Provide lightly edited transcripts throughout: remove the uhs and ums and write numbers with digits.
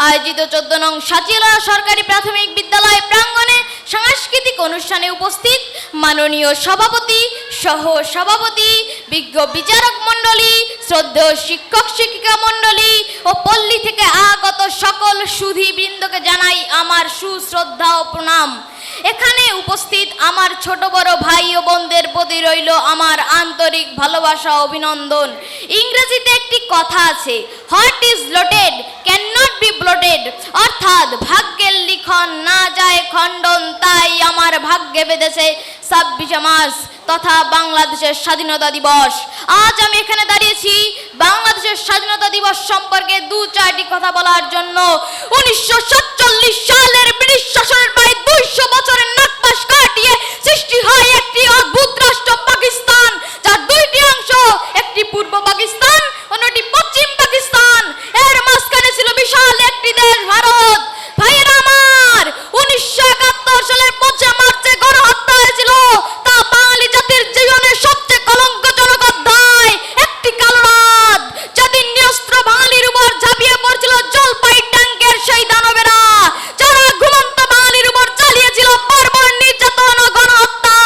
আয়োজিত 14 নং সাচিলা সরকারি প্রাথমিক বিদ্যালয় প্রাঙ্গণে সাংস্কৃতিক অনুষ্ঠানে উপস্থিত মাননীয় সভাপতি, সহ সভাপতি, বিজ্ঞ বিচারক মণ্ডলী, শ্রদ্ধেয় শিক্ষক শিক্ষিকা মণ্ডলী ও পল্লী থেকে আগত সকল সুধীবৃন্দকে জানাই আমার সুশ্রদ্ধা ও প্রণাম। এখানে উপস্থিত আমার ছোট বড় ভাই ও বোনদের প্রতি রইল আমার আন্তরিক ভালোবাসা ও অভিনন্দন। ইংরেজিতে একটি কথা আছে, what is lotted can not be blotted, অর্থাৎ ভাগ্যের লিখন না যায় খণ্ডন। তাই আমার ভাগ্যে বেঁধেছে 26শে মার্চ তথা বাংলাদেশের স্বাধীনতা দিবস। আজ আমি এখানে দাঁড়িয়েছি বাংলাদেশের স্বাধীনতা দিবস সম্পর্কে 2-4টি কথা বলার জন্য। 1947 সালের ব্রিটিশ শাসনের প্রায় 200 বছরের নাগপাশ কাটিয়ে সৃষ্টি হয় একটি অদ্ভুত রাষ্ট্র পাকিস্তান, যার দুইটি অংশ, একটি পূর্ব পাকিস্তান, অন্যটি পশ্চিম পাকিস্তান। এর মাঝখানে ছিল বিশাল একটি দেশ ভারত। ভাইয়েরা আমার, 1971 সালের 5 মার্চে গণহত্যা হয়েছিল। তা বাঙালি জাতির জীবনের সবচেয়ে কলঙ্কজনক অধ্যায়, একটি কালো রাত, যেদিন নিরস্ত্র বাঙালির উপর ঝাঁপিয়ে পড়ছিল জলপাই ট্যাঙ্কের সেই দানবেরা, যারা ঘুমন্ত বাঙালির উপর চালিয়েছিল বর্বর নির্যাতন ও গণহত্যা।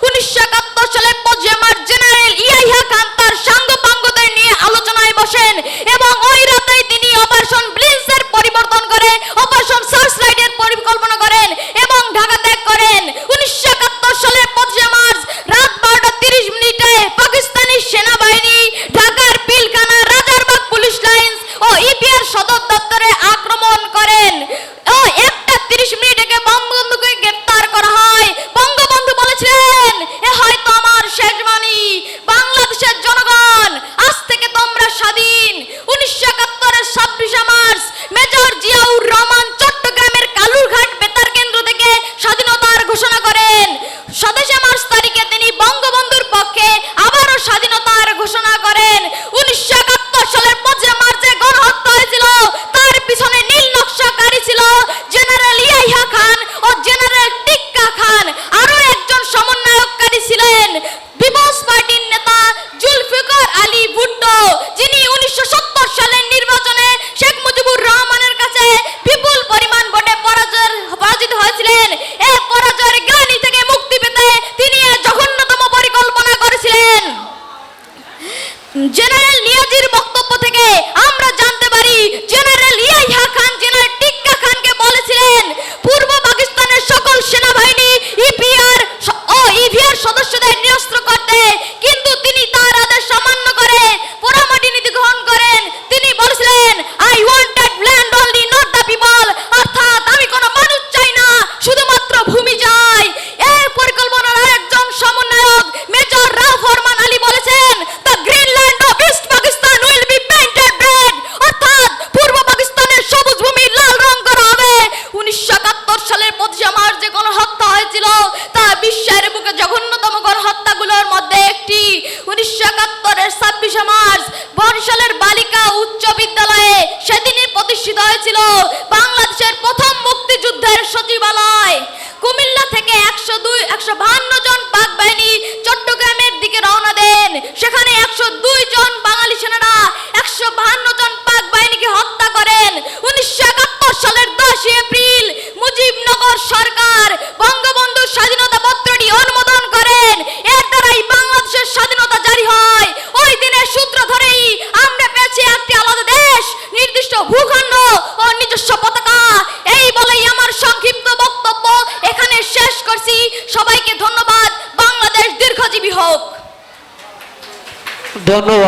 1971 সালে 5 মার্চ জেনারেল ইয়াহিয়া খান তার সাঙ্গপাঙ্গদের নিয়ে আলোচনায় বসেন এবং ওই রাতেই তিনি অপারেশন ব্লিটজের পরিবর্তন করে অপারেশন সার্চলাইটের পরিকল্পনা করেন এবং ঢাকা ত্যাগ করেন। 1971 সালের 5 মার্চ রাত 12টা 30 মিনিটে পাকিস্তানি সেনাবাহিনী ঢাকার পিলখানা, রাজারবাগ পুলিশ লাইন্স ও ইপিআর সদর দপ্তরে আক্রমণ করেন ও 1টা 30 মিনিটে বঙ্গবন্ধুকে গ্রেফতার করা হয়। বঙ্গবন্ধু বলেছিলেন, এ হয়তো আমার শেষ বাণী। বাংলাদেশের জনগণ, আজ থেকে তোমরা স্বাধীন। 1971 26শে মার্চ মেজর জিয়াউর রহমান চট্টগ্রামের কালুরঘাট বেতার কেন্দ্র থেকে স্বাধীনতার ঘোষণা করেন। 27শে মার্চ তারিখে তিনি বঙ্গবন্ধুর পক্ষে আবারও স্বাধীনতার ঘোষণা করেন। 1971 সালের 5 মার্চে গণহত্যা হয়েছিল। তার পিছনে নীল নকশাকারী ছিল জেনারেল ইয়াহিয়া খান ও জেনারেল টিক্কা খান। আরো একজন সমন্বয়কারী ছিলেন পিপলস পার্টির নেতা জুলফিকার আলী ভুট্টো, যিনি 1970 সালের নির্বাচনে শেখ মুজিবুর রহমানের কাছে বিপুল পরিমাণ ভোটে পরাজিত হয়েছিলেন। এই পরাজয়ের গ্লানি থেকে মুক্তি পেতে তিনি জঘন্যতম পরিকল্পনা করেছিলেন। জেনারেল নিয়াজির বক্তব্য থেকে আমরা জানতে পারি, জেনারেল ইয়াহিয়া খান জেনারেল টিক্কা খানকে বলেছিলেন পূর্ব পাকিস্তানের সকল সেনাবাহিনী ইপিআর ও ইভিআর সদস্যদের নিরস্ত্র করতে, কিন্তু তিনি তার আদেশ অমান্য করে পোড়ামাটি নীতি গ্রহণ করেন। তিনি বলেছিলেন, I wanted land only, not the people, অর্থাৎ আমি কোনো মানুষ চাই না, শুধুমাত্র ভূমি চাই। এই পরিকল্পনার আরেকজন সমন্বয়ক মেজর রাও ফরমান আলী বলেছেন, the green land of east Pakistan will be painted red, অর্থাৎ পূর্ব পাকিস্তানের সবুজ ভূমি লাল রং করা হবে। 1971 সালের 25 মার্চ যে গণহত্যা হয়েছিল তা বিশ্বের বুকে জঘন্যতম গণহত্যাগুলোর মধ্যে একটি। 1971 26শে মার্চ বরিশালের বালিকা উচ্চ বিদ্যালয়ে সেদিনই প্রতিষ্ঠিত হয়েছিল বাংলাদেশের প্রথম মুক্তিযুদ্ধের সচিবালয়। কুমিল্লা থেকে 152 জন পাক বাহিনী চট্টগ্রামের দিকে রওনা দেন। সেখানে 102 জন বাঙালি সেনারা 152 জন পাক বাহিনীকে হত্যা করেন। 1971 সালের 10 এপ্রিল মুজিবনগর সরকার বঙ্গবন্ধুর স্বাধীনতা পত্রটি অনুমোদন করেন। এর দ্বারাই বাংলাদেশের স্বাধীনতা জারি হয়। ওই দিনের সূত্র ধরেই আমরা পেয়েছি একটি আলাদা দেশ, নির্দিষ্ট ভূখণ্ড ও নিজস্ব পতাকা। এই বলেই আমার সংক্ষিপ্ত বক্তব্য এখানে শেষ করছি। সবাইকে ধন্যবাদ। বাংলাদেশ দীর্ঘজীবী হোক। ধন্যবাদ।